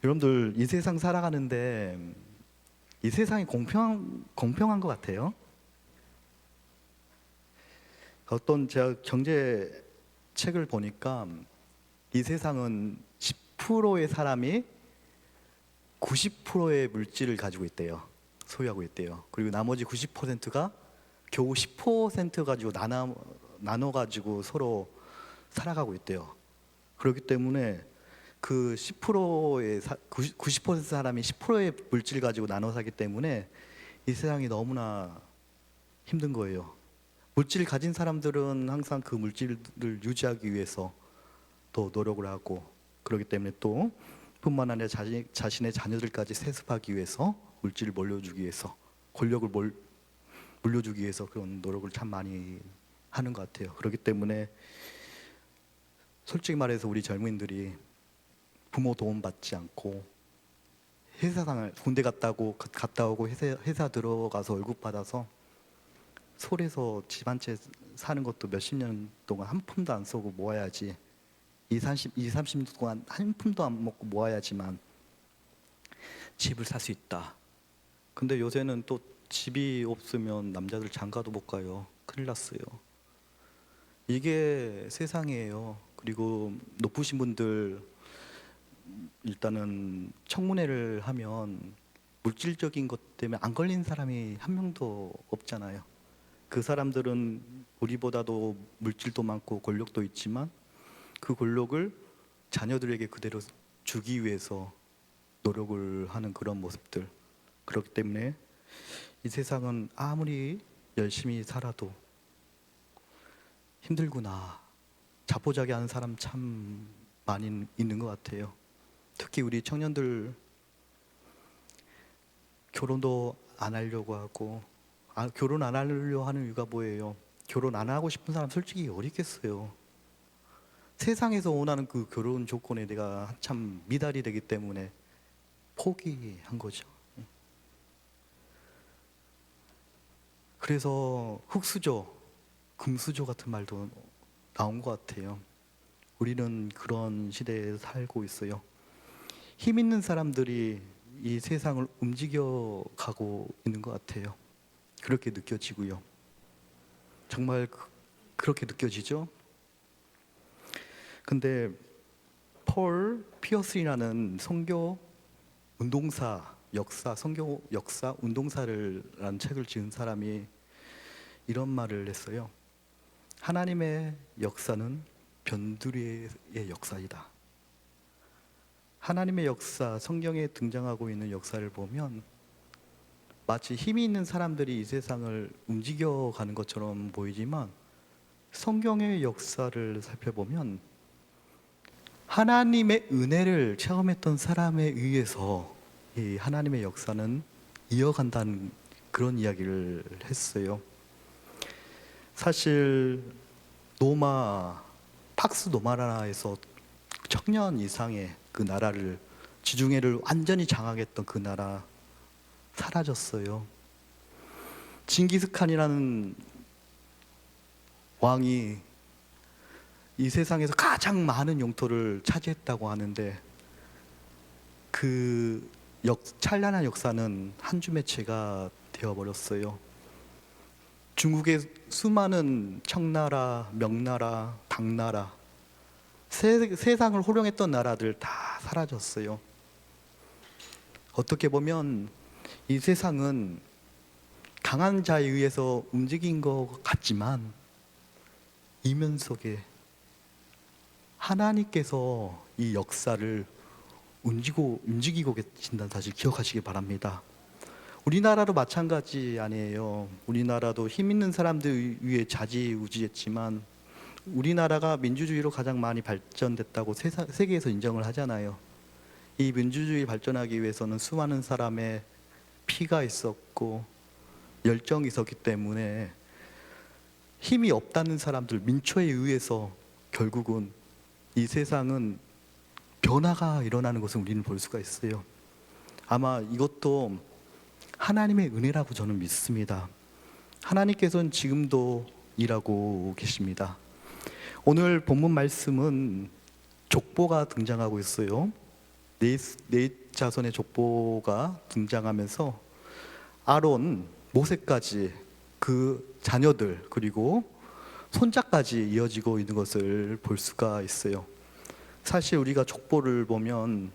여러분들 이 세상 살아가는데 이 세상이 공평한 것 같아요. 어떤 제가 경제 책을 보니까 이 세상은 10%의 사람이 90%의 물질을 가지고 있대요. 소유하고 있대요. 그리고 나머지 90%가 겨우 10% 가지고 나눠 가지고 서로 살아가고 있대요. 그렇기 때문에 그 90% 사람이 10%의 물질 가지고 나눠 사기 때문에 이 세상이 너무나 힘든 거예요. 물질 가진 사람들은 항상 그 물질을 유지하기 위해서 또 노력을 하고, 그렇기 때문에 또 뿐만 아니라 자신의 자녀들까지 세습하기 위해서, 물질을 물려주기 위해서, 권력을 물려주기 위해서 그런 노력을 참 많이 하는 것 같아요. 그렇기 때문에 솔직히 말해서 우리 젊은이들이 부모 도움 받지 않고 군대 갔다 오고 회사 들어가서 월급 받아서 솔에서 집 한 채 사는 것도 몇십 년 동안 한 푼도 안 쓰고 모아야지, 30년 동안 한 푼도 안 먹고 모아야지만 집을 살 수 있다. 근데 요새는 또 집이 없으면 남자들 장가도 못 가요. 큰일 났어요. 이게 세상이에요. 그리고 높으신 분들 일단은 청문회를 하면 물질적인 것 때문에 안 걸린 사람이 한 명도 없잖아요. 그 사람들은 우리보다도 물질도 많고 권력도 있지만 그 권력을 자녀들에게 그대로 주기 위해서 노력을 하는 그런 모습들. 그렇기 때문에 이 세상은 아무리 열심히 살아도 힘들구나, 자포자기하는 사람 참 많이 있는 것 같아요. 특히 우리 청년들 결혼도 안 하려고 하고, 결혼 안 하려고 하는 이유가 뭐예요? 결혼 안 하고 싶은 사람 솔직히 어디 있겠어요? 세상에서 원하는 그 결혼 조건에 내가 한참 미달이 되기 때문에 포기한 거죠. 그래서 흙수저, 금수저 같은 말도 나온 것 같아요. 우리는 그런 시대에 살고 있어요. 힘 있는 사람들이 이 세상을 움직여 가고 있는 것 같아요. 그렇게 느껴지고요. 정말 그렇게 느껴지죠? 근데 폴 피어스라는 선교 역사 운동사라는 책을 지은 사람이 이런 말을 했어요. 하나님의 역사는 변두리의 역사이다. 하나님의 역사, 성경에 등장하고 있는 역사를 보면 마치 힘이 있는 사람들이 이 세상을 움직여가는 것처럼 보이지만 성경의 역사를 살펴보면 하나님의 은혜를 체험했던 사람에 의해서 이 하나님의 역사는 이어간다는 그런 이야기를 했어요. 사실 팍스 노마라에서 청년 이상의 그 나라를, 지중해를 완전히 장악했던 그 나라 사라졌어요. 징기스칸이라는 왕이 이 세상에서 가장 많은 영토를 차지했다고 하는데 그 찬란한 역사는 한줌매체가 되어버렸어요. 중국의 수많은 청나라, 명나라, 당나라, 세상을 호령했던 나라들 다 사라졌어요. 어떻게 보면 이 세상은 강한 자에 의해서 움직인 것 같지만 이면 속에 하나님께서 이 역사를 움직이고 계신다는 사실 기억하시기 바랍니다. 우리나라도 마찬가지 아니에요. 우리나라도 힘 있는 사람들 위해 자지우지했지만 우리나라가 민주주의로 가장 많이 발전됐다고 세계에서 인정을 하잖아요. 이 민주주의 발전하기 위해서는 수많은 사람의 피가 있었고 열정이 있었기 때문에 힘이 없다는 사람들, 민초에 의해서 결국은 이 세상은 변화가 일어나는 것을 우리는 볼 수가 있어요. 아마 이것도 하나님의 은혜라고 저는 믿습니다. 하나님께서는 지금도 일하고 계십니다. 오늘 본문 말씀은 족보가 등장하고 있어요. 네 자손의 족보가 등장하면서 아론, 모세까지 그 자녀들 그리고 손자까지 이어지고 있는 것을 볼 수가 있어요. 사실 우리가 족보를 보면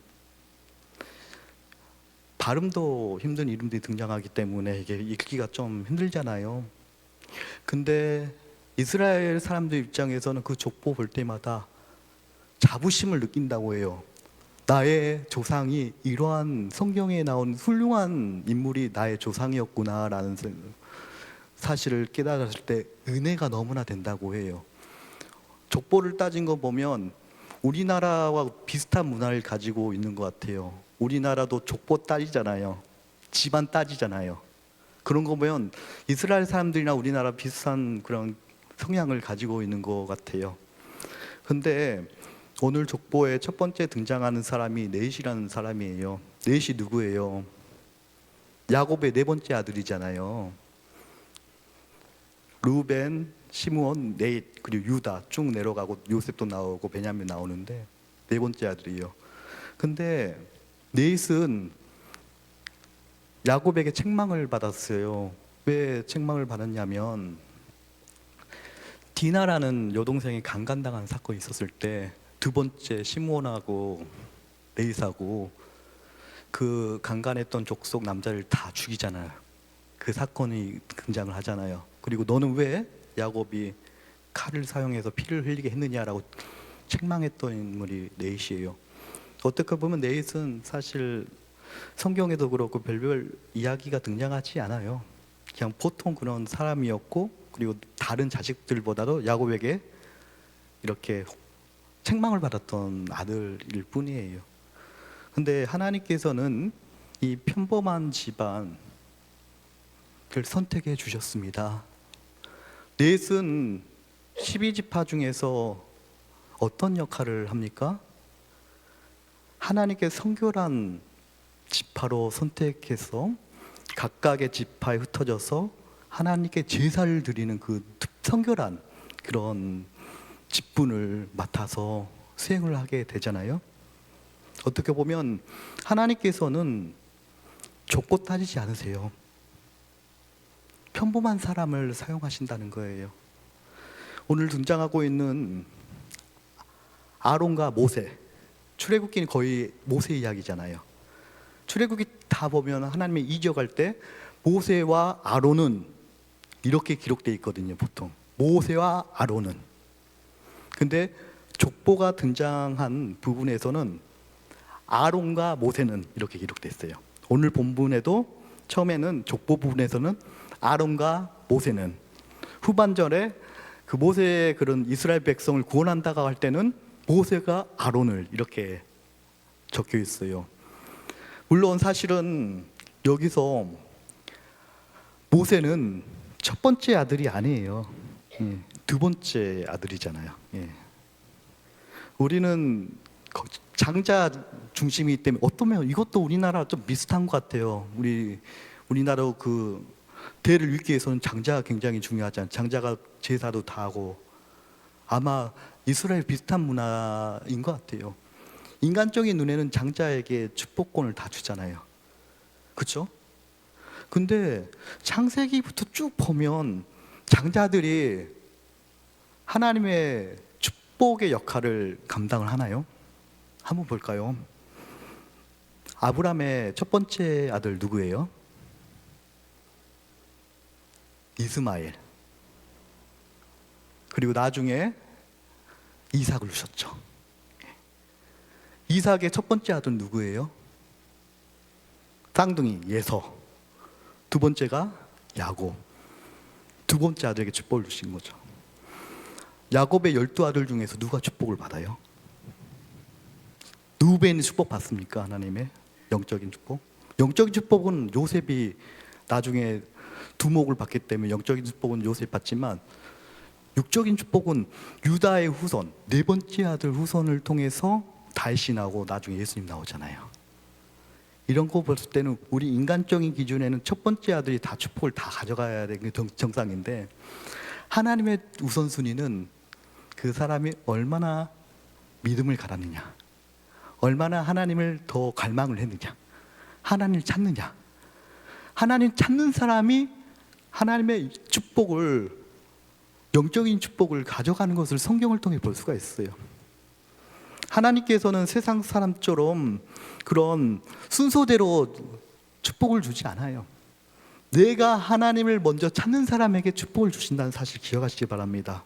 발음도 힘든 이름들이 등장하기 때문에 이게 읽기가 좀 힘들잖아요. 근데 이스라엘 사람들 입장에서는 그 족보 볼 때마다 자부심을 느낀다고 해요. 나의 조상이 이러한 성경에 나온 훌륭한 인물이 나의 조상이었구나라는 사실을 깨달았을 때 은혜가 너무나 된다고 해요. 족보를 따진 거 보면 우리나라와 비슷한 문화를 가지고 있는 것 같아요. 우리나라도 족보 따지잖아요. 집안 따지잖아요. 그런 거 보면 이스라엘 사람들이나 우리나라 비슷한 그런 성향을 가지고 있는 것 같아요. 근데 오늘 족보에 첫 번째 등장하는 사람이 넷이라는 사람이에요. 넷이 누구예요? 야곱의 네 번째 아들이잖아요. 루벤, 시므온, 넷 그리고 유다 쭉 내려가고 요셉도 나오고 베냐민 나오는데 네 번째 아들이에요. 근데 넷은 야곱에게 책망을 받았어요. 왜 책망을 받았냐면 디나라는 여동생이 강간당한 사건이 있었을 때 두 번째 시므온하고 넷하고 그 강간했던 족속 남자를 다 죽이잖아요. 그 사건이 등장을 하잖아요. 그리고 너는 왜 야곱이 칼을 사용해서 피를 흘리게 했느냐라고 책망했던 인물이 넷이에요. 어떻게 보면 넷은 사실 성경에도 그렇고 별별 이야기가 등장하지 않아요. 그냥 보통 그런 사람이었고 그리고 다른 자식들보다도 야곱에게 이렇게 책망을 받았던 아들일 뿐이에요. 근데 하나님께서는 이 평범한 집안을 선택해 주셨습니다. 넷은 12지파 중에서 어떤 역할을 합니까? 하나님께 성결한 지파로 선택해서 각각의 지파에 흩어져서 하나님께 제사를 드리는 그 성결한 그런 직분을 맡아서 수행을 하게 되잖아요. 어떻게 보면 하나님께서는 족보 따지지 않으세요. 평범한 사람을 사용하신다는 거예요. 오늘 등장하고 있는 아론과 모세, 출애굽기는 거의 모세 이야기잖아요. 출애굽기 다 보면 하나님이 이적할 때 모세와 아론은 이렇게 기록되어 있거든요. 보통 모세와 아론은. 근데 족보가 등장한 부분에서는 아론과 모세는 이렇게 기록됐어요. 오늘 본문에도 처음에는 족보 부분에서는 아론과 모세는, 후반절에 그 모세의 그런 이스라엘 백성을 구원한다고 할 때는 모세가 아론을 이렇게 적혀 있어요. 물론 사실은 여기서 모세는 첫 번째 아들이 아니에요. 두 번째 아들이잖아요. 우리는 장자 중심이기 때문에 어떠면 이것도 우리나라 좀 비슷한 것 같아요. 우리나라 그 대를 잇기 위해서는 장자가 굉장히 중요하잖아요. 장자가 제사도 다 하고 아마 이스라엘 비슷한 문화인 것 같아요. 인간적인 눈에는 장자에게 축복권을 다 주잖아요. 그렇죠? 근데 창세기부터 쭉 보면 장자들이 하나님의 축복의 역할을 감당을 하나요? 한번 볼까요? 아브라함의 첫 번째 아들 누구예요? 이스마엘. 그리고 나중에 이삭을 주셨죠. 이삭의 첫 번째 아들 누구예요? 쌍둥이 예서. 두 번째가 야곱. 두 번째 아들에게 축복을 주신 거죠. 야곱의 12아들 중에서 누가 축복을 받아요? 루벤이 축복 받습니까? 하나님의 영적인 축복? 영적인 축복은 요셉이 나중에 두목을 받기 때문에 영적인 축복은 요셉이 받지만 육적인 축복은 유다의 후손, 네 번째 아들 후손을 통해서 다윗이 나오고 나중에 예수님 나오잖아요. 이런 거 봤을 때는 우리 인간적인 기준에는 첫 번째 아들이 다 축복을 다 가져가야 되는 게 정상인데 하나님의 우선순위는 그 사람이 얼마나 믿음을 가졌느냐, 얼마나 하나님을 더 갈망을 했느냐, 하나님을 찾느냐. 하나님 찾는 사람이 하나님의 축복을, 영적인 축복을 가져가는 것을 성경을 통해 볼 수가 있어요. 하나님께서는 세상 사람처럼 그런 순서대로 축복을 주지 않아요. 내가 하나님을 먼저 찾는 사람에게 축복을 주신다는 사실 기억하시기 바랍니다.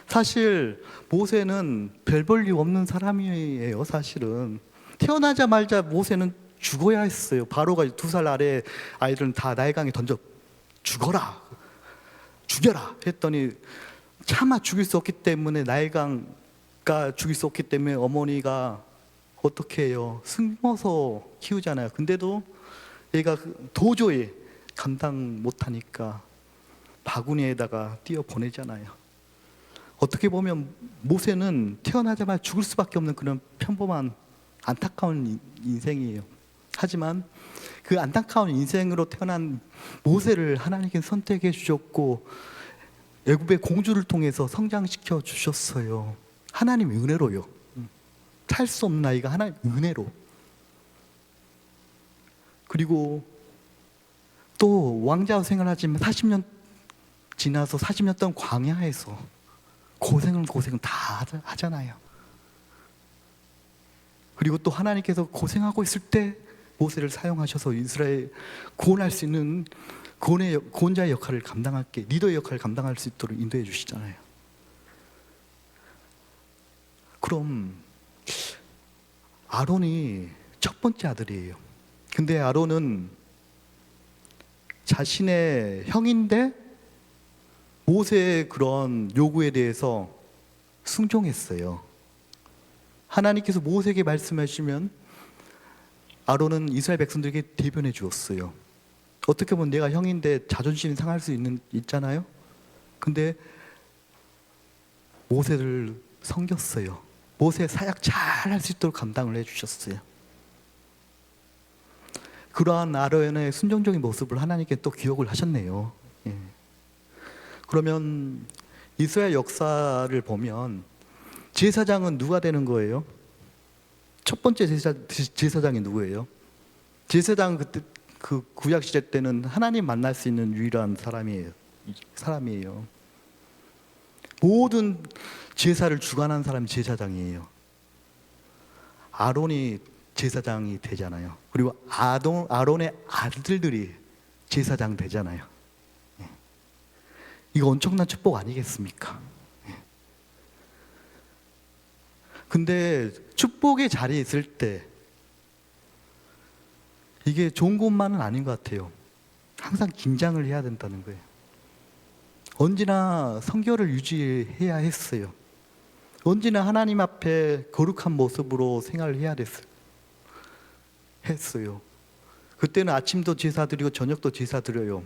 사실 모세는 별 볼 일 없는 사람이에요. 사실은 태어나자마자 모세는 죽어야 했어요. 바로가 2살 아래 아이들은 다 나일강에 던져 죽어라, 죽여라 했더니 차마 죽일 수 없기 때문에, 나일강가 죽일 수 없기 때문에 어머니가 어떻게 해요? 숨어서 키우잖아요. 근데도 얘가 도저히 감당 못하니까 바구니에다가 띄어 보내잖아요. 어떻게 보면 모세는 태어나자마자 죽을 수밖에 없는 그런 평범한 안타까운 인생이에요. 하지만 그 안타까운 인생으로 태어난 모세를 하나님께서 선택해 주셨고 애굽의 공주를 통해서 성장시켜 주셨어요. 하나님의 은혜로요. 살 수 없는 아이가 하나님의 은혜로. 그리고 또 왕자 생활하지만 40년 지나서 40년 동안 광야에서 고생은 다 하잖아요. 그리고 또 하나님께서 고생하고 있을 때 모세를 사용하셔서 이스라엘 구원할 수 있는 구원자의 역할을 감당할게, 리더의 역할을 감당할 수 있도록 인도해 주시잖아요. 그럼 아론이 첫 번째 아들이에요. 근데 아론은 자신의 형인데 모세의 그런 요구에 대해서 순종했어요. 하나님께서 모세에게 말씀하시면 아론은 이스라엘 백성들에게 대변해 주었어요. 어떻게 보면 내가 형인데 자존심이 상할 수 있잖아요. 근데 모세를 섬겼어요. 모세 사역 잘 할 수 있도록 감당을 해주셨어요. 그러한 아론의 순종적인 모습을 하나님께 또 기억을 하셨네요. 예. 그러면 이스라엘 역사를 보면 제사장은 누가 되는 거예요? 첫 번째 제사장이 누구예요? 제사장은 그때 그 구약 시대 때는 하나님 만날 수 있는 유일한 사람이에요. 모든 제사를 주관하는 사람이 제사장이에요. 아론이 제사장이 되잖아요. 그리고 아론의 아들들이 제사장 되잖아요. 이거 엄청난 축복 아니겠습니까? 근데 축복의 자리에 있을 때 이게 좋은 것만은 아닌 것 같아요. 항상 긴장을 해야 된다는 거예요. 언제나 성결을 유지해야 했어요. 언제나 하나님 앞에 거룩한 모습으로 생활을 해야 했어요. 그때는 아침도 제사 드리고 저녁도 제사 드려요.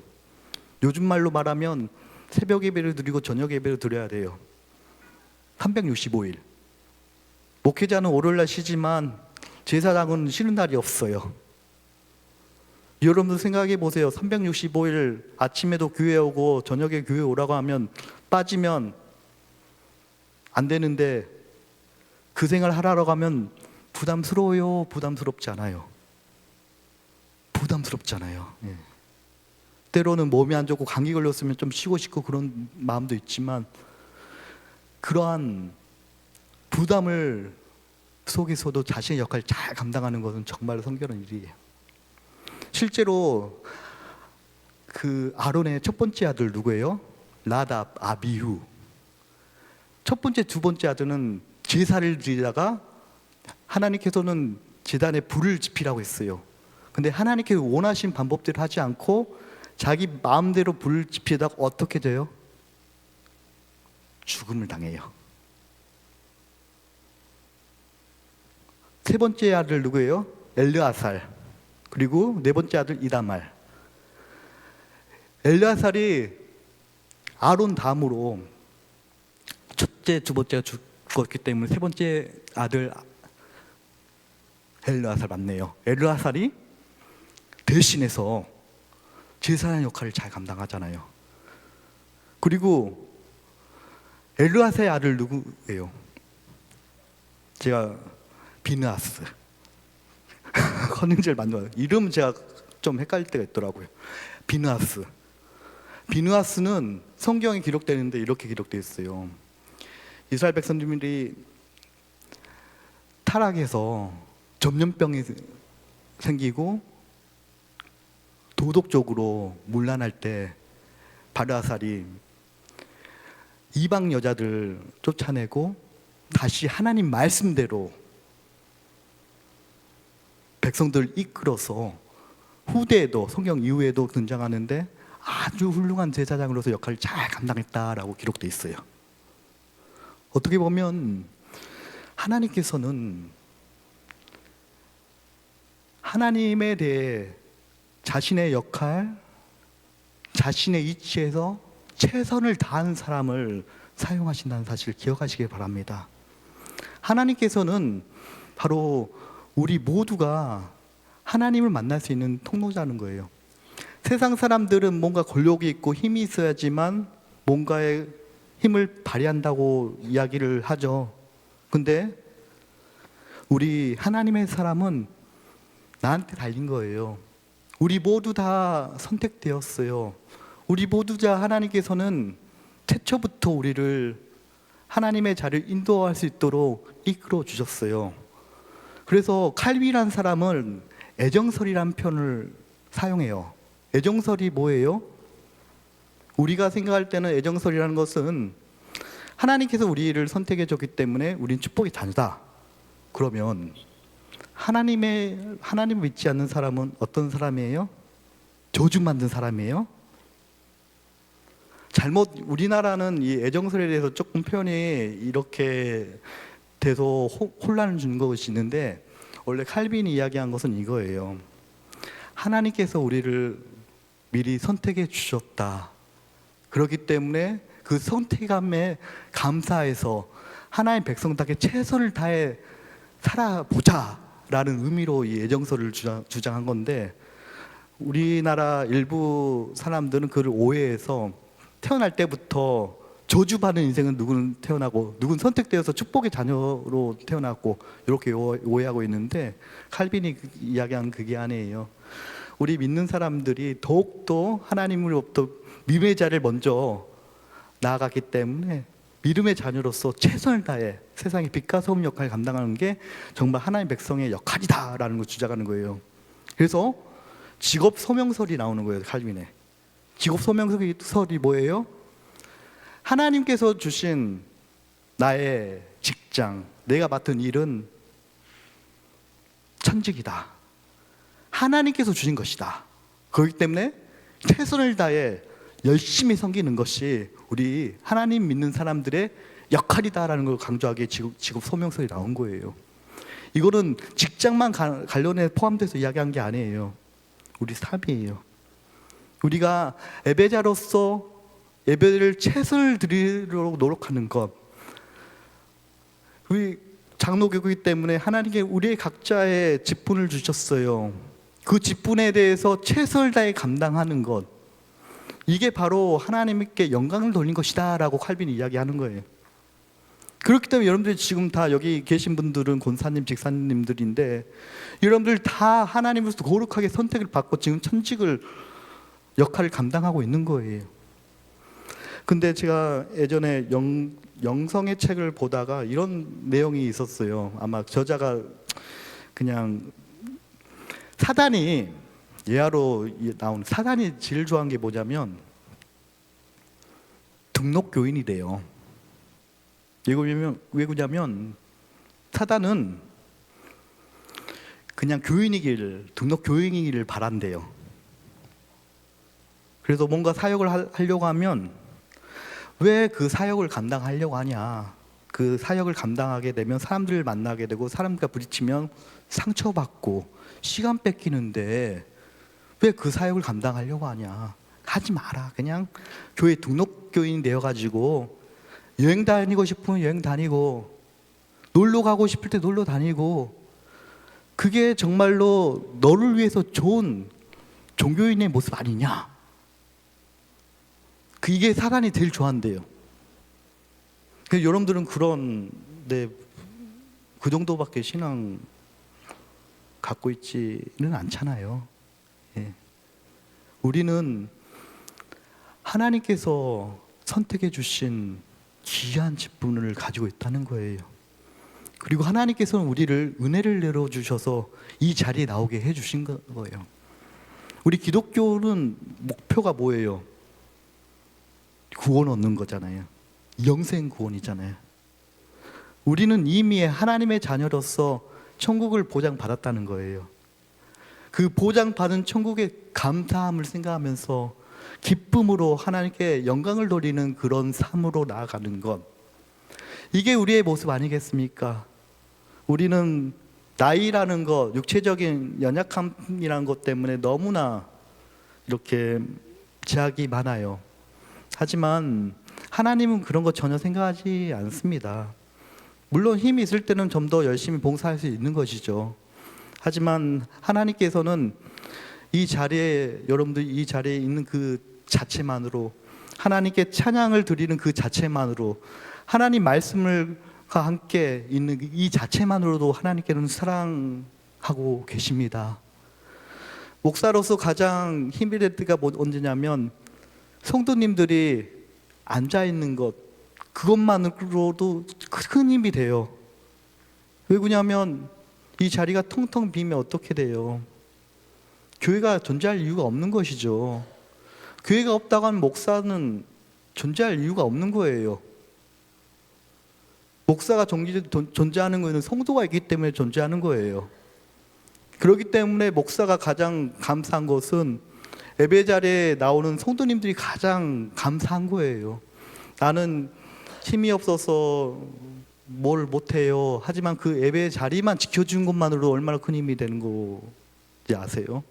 요즘 말로 말하면 새벽 예배를 드리고 저녁 예배를 드려야 돼요. 365일. 목회자는 월요일날 쉬지만 제사장은 쉬는 날이 없어요. 여러분들 생각해 보세요. 365일 아침에도 교회 오고 저녁에 교회 오라고 하면 빠지면 안 되는데 그 생활 하라고 하면 부담스러워요? 부담스럽지 않아요? 부담스럽잖아요. 예. 때로는 몸이 안 좋고 감기 걸렸으면 좀 쉬고 싶고 그런 마음도 있지만 그러한 부담을 속에서도 자신의 역할을 잘 감당하는 것은 정말 성결한 일이에요. 실제로 그 아론의 첫 번째 아들 누구예요? 나답, 아비후. 첫 번째, 두 번째 아들은 제사를 드리다가 하나님께서는 제단에 불을 지피라고 했어요. 근데 하나님께서 원하신 방법대로 하지 않고 자기 마음대로 불을 지피다가 어떻게 돼요? 죽음을 당해요. 세 번째 아들 누구예요? 엘르아살. 그리고 네 번째 아들 이다말. 엘르아살이 아론 다음으로 첫째, 두 번째가 죽었기 때문에 세 번째 아들 엘르아살 맞네요. 엘르아살이 대신해서 제사장 역할을 잘 감당하잖아요. 그리고 엘르아살의 아들 누구예요? 제가 비느하스. 헌금제를 만들어요. 이름 제가 좀 헷갈릴 때가 있더라고요. 비느하스. 비느하스는 성경에 기록되는데 이렇게 기록되어 있어요. 이스라엘 백성들이 타락해서 전염병이 생기고 도덕적으로 문란할 때 바르아살이 이방 여자들 쫓아내고 다시 하나님 말씀대로 백성들을 이끌어서 후대에도 성경 이후에도 등장하는데 아주 훌륭한 제사장으로서 역할을 잘 감당했다라고 기록되어 있어요. 어떻게 보면 하나님께서는 하나님에 대해 자신의 역할, 자신의 이치에서 최선을 다한 사람을 사용하신다는 사실을 기억하시길 바랍니다. 하나님께서는 바로 우리 모두가 하나님을 만날 수 있는 통로자는 거예요. 세상 사람들은 뭔가 권력이 있고 힘이 있어야지만 뭔가의 힘을 발휘한다고 이야기를 하죠. 근데 우리 하나님의 사람은 나한테 달린 거예요. 우리 모두 다 선택되었어요. 우리 모두 다 하나님께서는 태초부터 우리를 하나님의 자리를 인도할 수 있도록 이끌어 주셨어요. 그래서 칼빈이라는 사람은 애정설이라는 표현을 사용해요. 애정설이 뭐예요? 우리가 생각할 때는 애정설이라는 것은 하나님께서 우리를 선택해 줬기 때문에 우리는 축복의 자녀다. 그러면 하나님을 믿지 않는 사람은 어떤 사람이에요? 저주받는 사람이에요? 우리나라는 이 애정설에 대해서 조금 표현이 이렇게 돼서 혼란을 주는 것이 있는데, 원래 칼빈이 이야기한 것은 이거예요. 하나님께서 우리를 미리 선택해 주셨다. 그렇기 때문에 그 선택함에 감사해서 하나님 백성답게 최선을 다해 살아보자 라는 의미로 이 애정설을 주장한 건데, 우리나라 일부 사람들은 그를 오해해서 태어날 때부터 저주받는 인생은 누구는 태어나고 누구는 선택되어서 축복의 자녀로 태어났고 이렇게 오해하고 있는데, 칼빈이 이야기한 그게 아니에요. 우리 믿는 사람들이 더욱더 하나님으로부터 믿음의 자리를 먼저 나아갔기 때문에 믿음의 자녀로서 최선을 다해 세상의 빛과 소금 역할을 감당하는 게 정말 하나님 백성의 역할이다라는 걸 주장하는 거예요. 그래서 직업 소명설이 나오는 거예요. 칼빈의 직업 소명설이 뭐예요? 하나님께서 주신 나의 직장, 내가 맡은 일은 천직이다. 하나님께서 주신 것이다. 그렇기 때문에 최선을 다해 열심히 섬기는 것이 우리 하나님 믿는 사람들의 역할이다라는 걸 강조하기에 직업 소명설이 나온 거예요. 이거는 직장만 관련해 포함돼서 이야기한 게 아니에요. 우리 삶이에요. 우리가 예배자로서 예배를 최선을 드리도록 노력하는 것, 우리 장로교구이기 때문에 하나님께 우리의 각자의 직분을 주셨어요. 그 직분에 대해서 최선을 다해 감당하는 것, 이게 바로 하나님께 영광을 돌린 것이다 라고 칼빈이 이야기하는 거예요. 그렇기 때문에 여러분들이 지금 다 여기 계신 분들은 권사님, 직사님들인데, 여러분들 다 하나님으로서 거룩하게 선택을 받고 지금 천직을 역할을 감당하고 있는 거예요. 근데 제가 예전에 영성의 책을 보다가 이런 내용이 있었어요. 아마 저자가 그냥 사단이, 예화로 나온 사단이 제일 좋아하는 게 뭐냐면 등록교인이래요. 왜 그러냐면 사단은 그냥 등록교인이기를 바란대요. 그래서 뭔가 사역을 하려고 하면 왜 그 사역을 감당하려고 하냐, 그 사역을 감당하게 되면 사람들을 만나게 되고 사람들과 부딪히면 상처받고 시간 뺏기는데 왜 그 사역을 감당하려고 하냐, 하지 마라. 그냥 교회 등록교인이 되어가지고 여행 다니고 싶으면 여행 다니고 놀러 가고 싶을 때 놀러 다니고, 그게 정말로 너를 위해서 좋은 종교인의 모습 아니냐. 이게 사단이 제일 좋아한대요. 그래서 여러분들은 그런 그 정도밖에 신앙 갖고 있지는 않잖아요. 예. 우리는 하나님께서 선택해 주신 귀한 직분을 가지고 있다는 거예요. 그리고 하나님께서는 우리를 은혜를 내려주셔서 이 자리에 나오게 해주신 거예요. 우리 기독교는 목표가 뭐예요? 구원 얻는 거잖아요. 영생 구원이잖아요. 우리는 이미 하나님의 자녀로서 천국을 보장받았다는 거예요. 그 보장받은 천국의 감사함을 생각하면서 기쁨으로 하나님께 영광을 돌리는 그런 삶으로 나아가는 것, 이게 우리의 모습 아니겠습니까? 우리는 나이라는 것, 육체적인 연약함이라는 것 때문에 너무나 이렇게 제약이 많아요. 하지만 하나님은 그런 거 전혀 생각하지 않습니다. 물론 힘이 있을 때는 좀 더 열심히 봉사할 수 있는 것이죠. 하지만 하나님께서는 이 자리에, 여러분들 이 자리에 있는 그 자체만으로, 하나님께 찬양을 드리는 그 자체만으로, 하나님 말씀과 함께 있는 이 자체만으로도 하나님께는 사랑하고 계십니다. 목사로서 가장 힘이 될 때가 언제냐면, 성도님들이 앉아있는 것, 그것만으로도 큰 힘이 돼요. 왜 그러냐면 이 자리가 텅텅 비면 어떻게 돼요? 교회가 존재할 이유가 없는 것이죠. 교회가 없다고 하면 목사는 존재할 이유가 없는 거예요. 목사가 존재하는 것은 성도가 있기 때문에 존재하는 거예요. 그렇기 때문에 목사가 가장 감사한 것은 예배 자리에 나오는 성도님들이 가장 감사한 거예요. 나는 힘이 없어서 뭘 못해요. 하지만 그 예배 자리만 지켜준 것만으로도 얼마나 큰 힘이 되는 건지 아세요?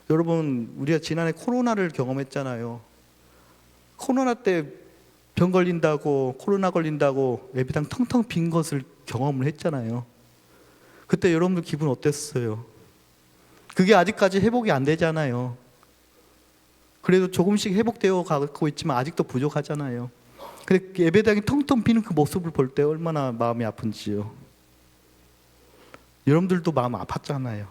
여러분, 우리가 지난해 코로나를 경험했잖아요. 코로나 때 병 걸린다고, 코로나 걸린다고 예배당 텅텅 빈 것을 경험을 했잖아요. 그때 여러분들 기분 어땠어요? 그게 아직까지 회복이 안 되잖아요. 그래도 조금씩 회복되어 가고 있지만 아직도 부족하잖아요. 근데 예배당이 텅텅 비는 그 모습을 볼 때 얼마나 마음이 아픈지요. 여러분들도 마음 아팠잖아요.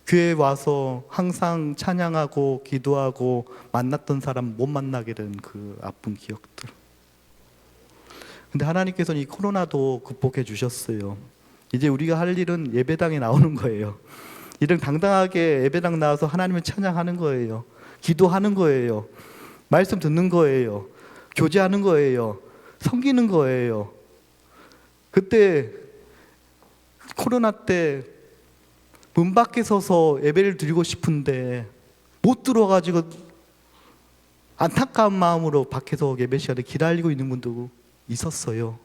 교회에 와서 항상 찬양하고 기도하고 만났던 사람 못 만나게 된 그 아픈 기억들. 근데 하나님께서는 이 코로나도 극복해 주셨어요. 이제 우리가 할 일은 예배당에 나오는 거예요. 이런 당당하게 예배당 나와서 하나님을 찬양하는 거예요. 기도하는 거예요. 말씀 듣는 거예요. 교제하는 거예요. 섬기는 거예요. 그때 코로나 때 문 밖에 서서 예배를 드리고 싶은데 못 들어가지고 안타까운 마음으로 밖에서 예배 시간에 기다리고 있는 분도 있었어요.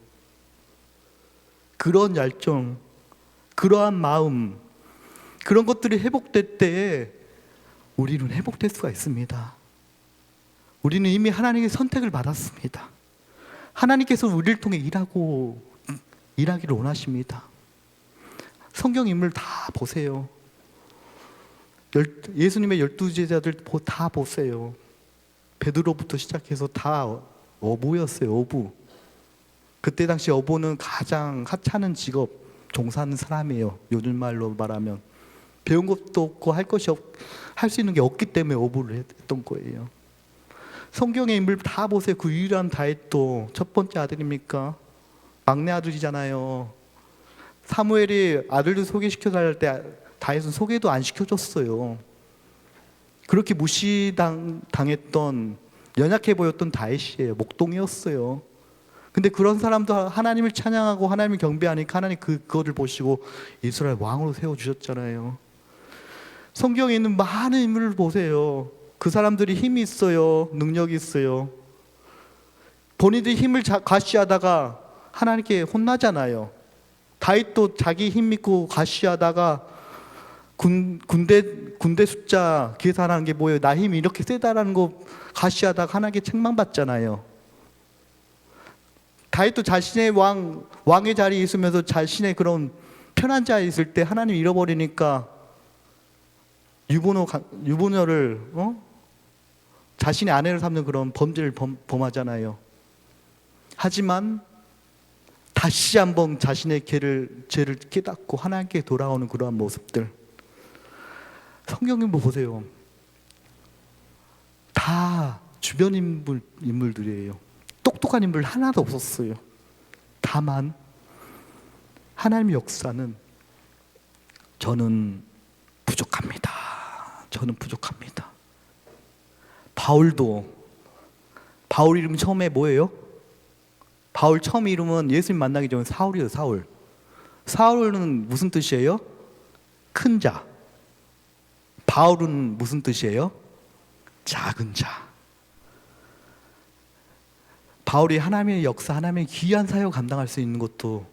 그런 열정, 그러한 마음, 그런 것들이 회복될 때에 우리는 회복될 수가 있습니다. 우리는 이미 하나님의 선택을 받았습니다. 하나님께서 우리를 통해 일하기를 원하십니다. 성경 인물 다 보세요. 예수님의 12제자들 다 보세요. 베드로부터 시작해서 다 어부였어요. 어부. 그때 당시 어부는 가장 하찮은 직업 종사하는 사람이에요. 요즘 말로 말하면 배운 것도 없고 할 수 있는 게 없기 때문에 어부를 했던 거예요. 성경의 인물 다 보세요. 그 유일한 다윗도 첫 번째 아들입니까? 막내 아들이잖아요. 사무엘이 아들들 소개시켜달랄 때 다윗은 소개도 안 시켜줬어요. 그렇게 무시당했던 연약해 보였던 다윗이에요. 목동이었어요. 근데 그런 사람도 하나님을 찬양하고 하나님을 경배하니까 하나님 그거를 보시고 이스라엘 왕으로 세워주셨잖아요. 성경에 있는 많은 인물을 보세요. 그 사람들이 힘이 있어요. 능력이 있어요. 본인들이 힘을 과시하다가 하나님께 혼나잖아요. 다윗도 자기 힘 믿고 과시하다가 군대 숫자 계산하는 게 뭐예요? 나 힘이 이렇게 세다라는 거 과시하다가 하나님께 책망받잖아요. 다윗도 자신의 왕의 자리에 있으면서 자신의 그런 편한 자리에 있을 때 하나님 잃어버리니까 유부녀를 자신의 아내를 삼는 그런 범죄를 범하잖아요. 하지만 다시 한번 자신의 죄를 깨닫고 하나님께 돌아오는 그러한 모습들. 성경에 보세요. 다 주변 인물들이에요. 똑똑한 인물 하나도 없었어요. 다만 하나님의 역사는 저는 부족합니다. 저는 부족합니다. 바울 이름 처음에 뭐예요? 바울 처음 이름은 예수님 만나기 전에 사울이에요. 사울은 무슨 뜻이에요? 큰 자. 바울은 무슨 뜻이에요? 작은 자. 바울이 하나님의 역사, 하나님의 귀한 사역 감당할 수 있는 것도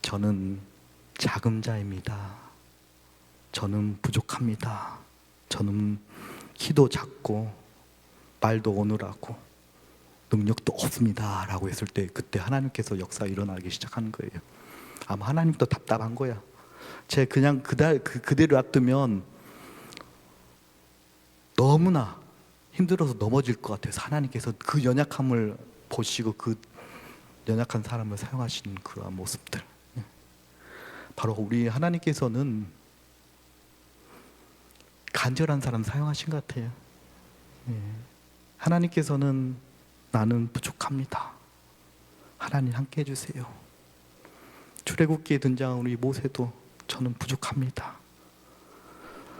저는 작은 자입니다. 저는 부족합니다. 저는 키도 작고 말도 어눌하고 능력도 없습니다 라고 했을 때 그때 하나님께서 역사가 일어나기 시작하는 거예요. 아마 하나님도 답답한 거야. 제 그냥 그대로 놔두면 너무나 힘들어서 넘어질 것 같아서 하나님께서 그 연약함을 보시고 그 연약한 사람을 사용하시는 그러한 모습들. 바로 우리 하나님께서는 간절한 사람 사용하신 것 같아요. 하나님께서는 나는 부족합니다. 하나님 함께 해주세요. 출애굽기에 등장한 우리 모세도 저는 부족합니다.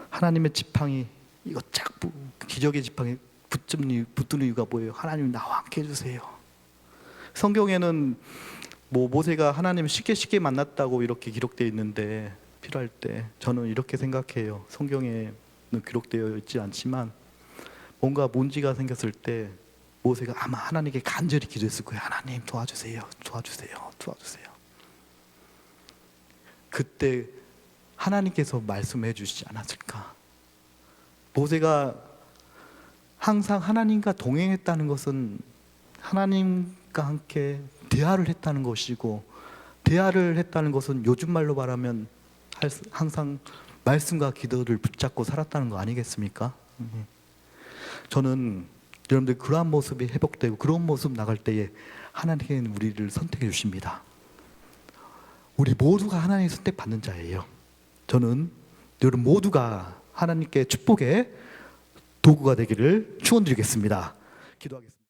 하나님의 지팡이 이거 쫙 기적의 지팡이 붙드는 이유가 뭐예요? 하나님 나와 함께 해주세요. 성경에는 모세가 하나님을 쉽게 만났다고 이렇게 기록되어 있는데 필요할 때 저는 이렇게 생각해요. 성경에는 기록되어 있지 않지만 뭔가 문제가 생겼을 때 모세가 아마 하나님께 간절히 기도했을 거예요. 하나님 도와주세요. 그때 하나님께서 말씀해 주시지 않았을까? 모세가 항상 하나님과 동행했다는 것은 하나님과 함께 대화를 했다는 것이고, 대화를 했다는 것은 요즘 말로 말하면 항상 말씀과 기도를 붙잡고 살았다는 거 아니겠습니까? 저는 여러분들 그러한 모습이 회복되고 그런 모습 나갈 때에 하나님께는 우리를 선택해 주십니다. 우리 모두가 하나님의 선택받는 자예요. 저는 여러분 모두가 하나님께 축복의 도구가 되기를 축원드리겠습니다. 기도하겠습니다.